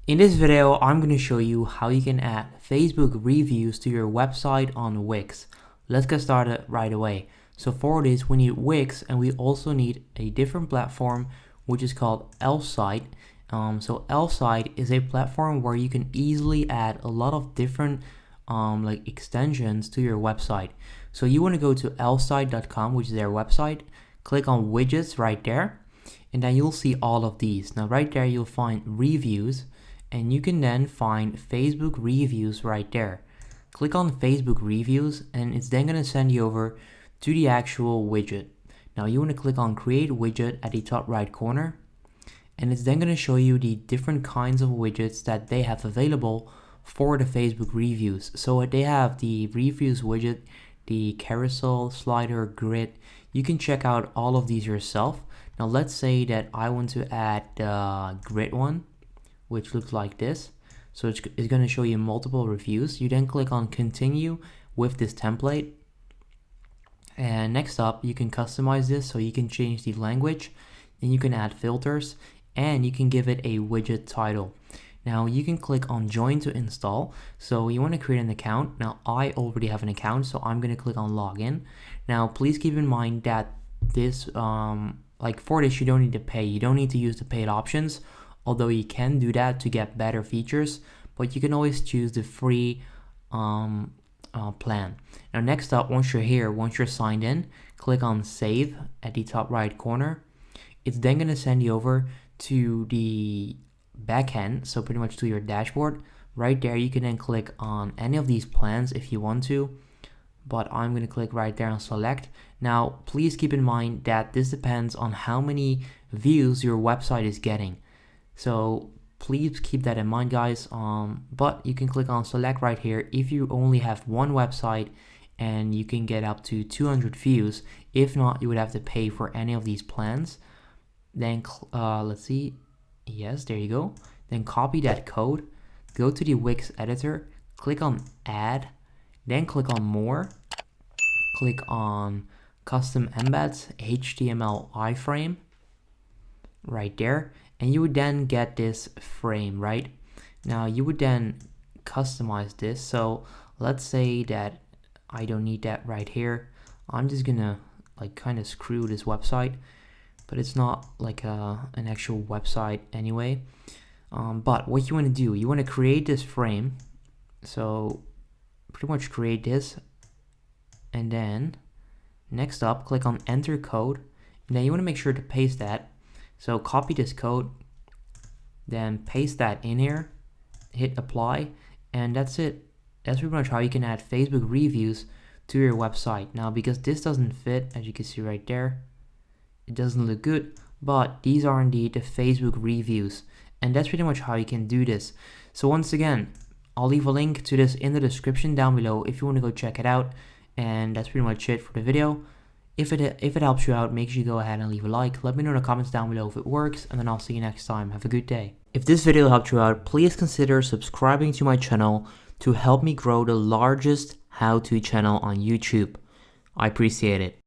In this video, I'm going to show you how you can add Facebook reviews to your website on Wix. Let's get started right away. So for this, we need Wix, and we also need a different platform which is called Elfsight. So Elfsight is a platform where you can easily add a lot of different like extensions to your website. So you want to go to elfsight.com, which is their website. Click on widgets right there, and then you'll see all of these. Now right there you'll find reviews, and you can then find Facebook reviews right there. Click on Facebook reviews, and it's then going to send you over to the actual widget. Now you want to click on create widget at the top right corner, and it's then going to show you the different kinds of widgets that they have available for the Facebook reviews. So they have the reviews widget, the carousel, slider, grid. You can check out all of these yourself. Now let's say that I want to add the grid one, which looks like this. So it's going to show you multiple reviews. You then click on continue with this template, and next up you can customize this, so you can change the language, and you can add filters, and you can give it a widget title. Now you can click on join to install. So you want to create an account. Now I already have an account, so I'm going to click on login. Now please keep in mind that this like for this you don't need to pay. You don't need to use the paid options, although you can do that to get better features, but you can always choose the free plan. Now next up, once you're here, once you're signed in, click on save at the top right corner. It's then going to send you over to the backend, so pretty much to your dashboard. Right there you can then click on any of these plans if you want to, but I'm going to click right there and select. Now please keep in mind that this depends on how many views your website is getting. So please keep that in mind, guys. But you can click on select right here if you only have one website, and you can get up to 200 views. If not, you would have to pay for any of these plans. Then let's see. Yes, there you go. Then copy that code, go to the Wix editor, click on add, then click on more, click on custom embeds, HTML iframe right there. And you would then get this frame, right? Now you would then customize this. So let's say that I don't need that right here. I'm just gonna like kind of screw this website, but it's not like an actual website anyway. But what you want to do, you want to create this frame. So pretty much create this, and then next up click on enter code, and then you want to make sure to paste that. So copy this code, then paste that in here, hit apply, and that's it. That's pretty much how you can add Facebook reviews to your website. Now because this doesn't fit, as you can see right there, it doesn't look good, but these are indeed the Facebook reviews, and that's pretty much how you can do this. So once again, I'll leave a link to this in the description down below if you want to go check it out, and that's pretty much it for the video. If it helps you out, make sure you go ahead and leave a like. Let me know in the comments down below if it works, and then I'll see you next time. Have a good day. If this video helped you out, please consider subscribing to my channel to help me grow the largest how-to channel on YouTube. I appreciate it.